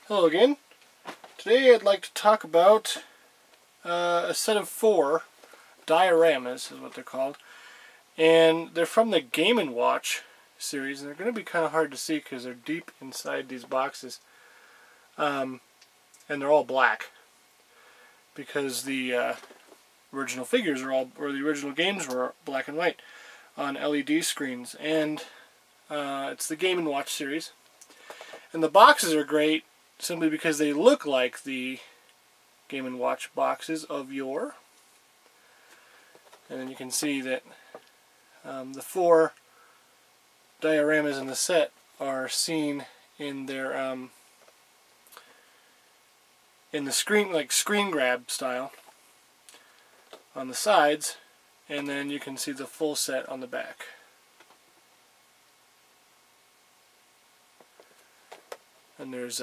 Hello again. Today I'd like to talk about a set of 4 dioramas, is what they're called. And they're from the Game & Watch series, and they're going to be kind of hard to see because they're deep inside these boxes. And they're all black because the original figures are all, or the original games were black and white on LED screens. And it's the Game & Watch series. And the boxes are great simply because they look like the Game & Watch boxes of yore. And then you can see that the 4 dioramas in the set are seen in their in the screen, like screen grab style on the sides, and then you can see the full set on the back. And there's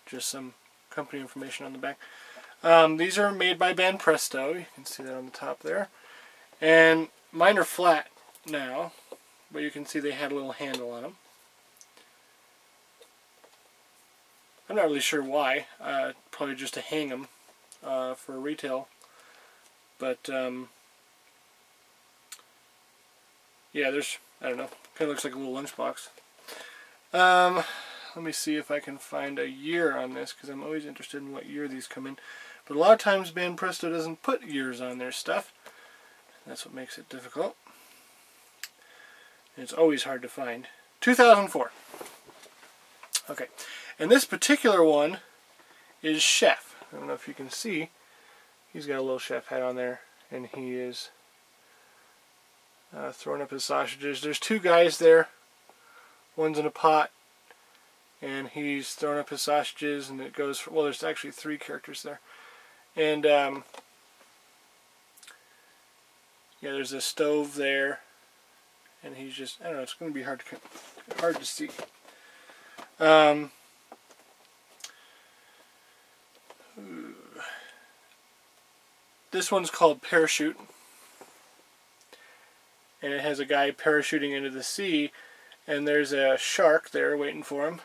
just some company information on the back. These are made by Presto. You can see that on the top there. And mine are flat now, but you can see they had a little handle on them. I'm not really sure why. Probably just to hang them for retail. But yeah, there's, I don't know, kind of looks like a little lunchbox. Let me see if I can find a year on this, because I'm always interested in what year these come in. But a lot of times Presto doesn't put years on their stuff. That's what makes it difficult. And it's always hard to find. 2004. Okay. And this particular one is Chef. I don't know if you can see. He's got a little chef hat on there, and he is throwing up his sausages. There's 2 guys there. One's in a pot, and he's throwing up his sausages, and it goes for, well, there's actually 3 characters there. And yeah, there's a stove there, and he's just, I don't know, it's going to be hard to see. This one's called Parachute, and it has a guy parachuting into the sea, and there's a shark there waiting for him,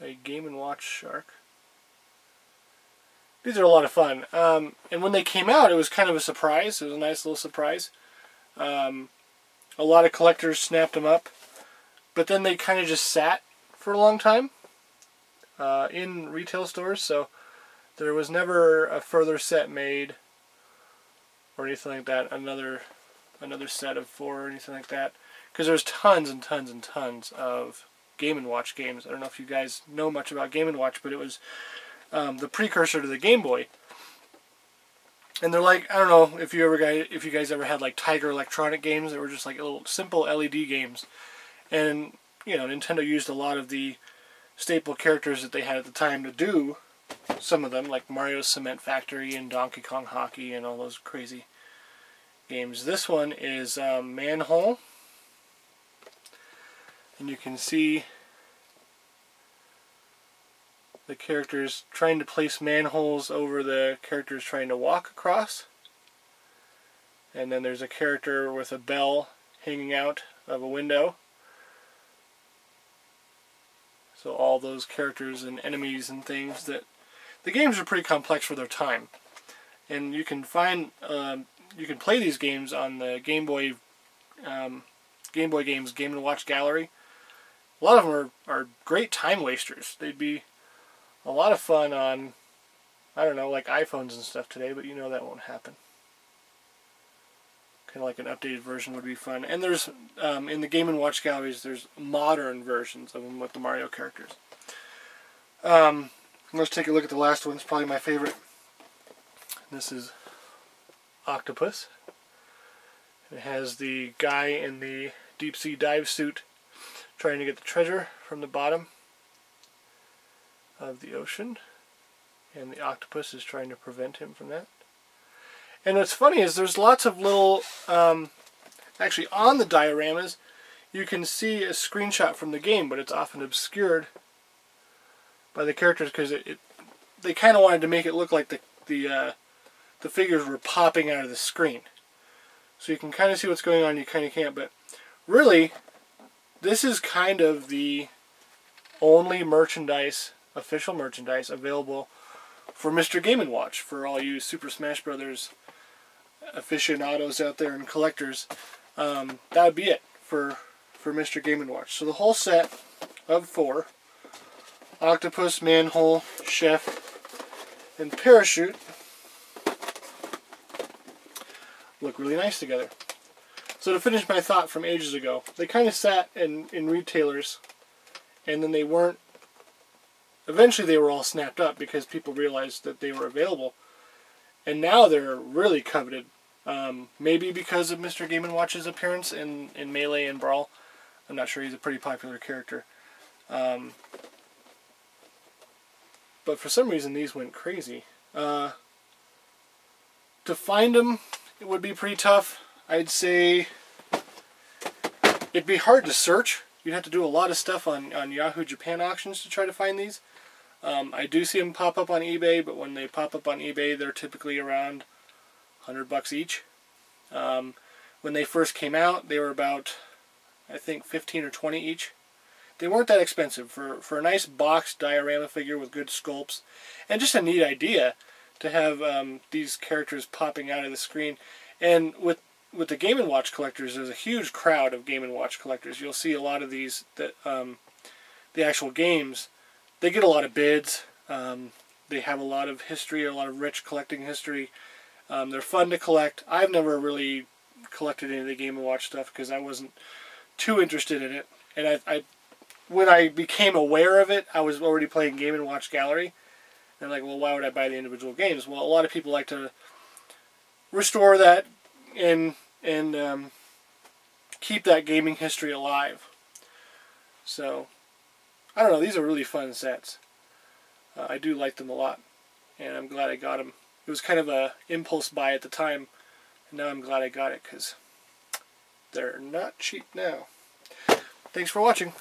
a Game & Watch shark. These are a lot of fun, and when they came out, it was kind of a surprise. It was a nice little surprise. A lot of collectors snapped them up, but then they kind of just sat for a long time in retail stores, so there was never a further set made or anything like that, another set of 4 or anything like that, because there's tons and tons and tons of Game & Watch games. I don't know if you guys know much about Game & Watch, but it was the precursor to the Game Boy. And they're like, I don't know if you guys ever had like Tiger Electronic games that were just like little simple LED games. And you know, Nintendo used a lot of the staple characters that they had at the time to do some of them, like Mario's Cement Factory and Donkey Kong Hockey and all those crazy games. This one is Manhole, and you can see the characters trying to place manholes over the characters trying to walk across. And then there's a character with a bell hanging out of a window. So all those characters and enemies and things that the games are pretty complex for their time, and you can find you can play these games on the Game Boy Games Game & Watch gallery. A lot of them are great time wasters. They'd be a lot of fun on, I don't know, like iPhones and stuff today, but you know that won't happen. Kind of like an updated version would be fun. And there's, in the Game & Watch galleries, there's modern versions of them with the Mario characters. Let's take a look at the last one. It's probably my favorite. This is Octopus. It has the guy in the deep sea dive suit trying to get the treasure from the bottom of the ocean, and the octopus is trying to prevent him from that. And what's funny is there's lots of little, actually on the dioramas, you can see a screenshot from the game, but it's often obscured by the characters because they kind of wanted to make it look like the figures were popping out of the screen. So you can kind of see what's going on, you kind of can't, but really, this is kind of the only merchandise, official merchandise, available for Mr. Game & Watch, for all you Super Smash Brothers aficionados out there and collectors. That would be it for Mr. Game & Watch. So the whole set of 4, Octopus, Manhole, Chef, and Parachute, look really nice together. So to finish my thought from ages ago, they kind of sat in retailers, and then they weren't, eventually they were all snapped up because people realized that they were available. And now they're really coveted. Maybe because of Mr. Game & Watch's appearance in Melee and Brawl. I'm not sure, he's a pretty popular character. But for some reason these went crazy. To find them, it would be pretty tough. I'd say it'd be hard to search. You'd have to do a lot of stuff on Yahoo Japan auctions to try to find these. I do see them pop up on eBay, but when they pop up on eBay, they're typically around $100 each. When they first came out, they were about, I think, 15 or 20 each. They weren't that expensive for a nice boxed diorama figure with good sculpts, and just a neat idea to have these characters popping out of the screen. And with the Game & Watch collectors, there's a huge crowd of Game & Watch collectors. You'll see a lot of these, that the actual games, they get a lot of bids. They have a lot of history, a lot of rich collecting history. They're fun to collect. I've never really collected any of the Game & Watch stuff because I wasn't too interested in it. And when I became aware of it, I was already playing Game & Watch Gallery. And I'm like, well, why would I buy the individual games? Well, a lot of people like to restore that and keep that gaming history alive. So, I don't know, these are really fun sets. I do like them a lot, and I'm glad I got them. It was kind of a impulse buy at the time, and now I'm glad I got it because they're not cheap now. Thanks for watching.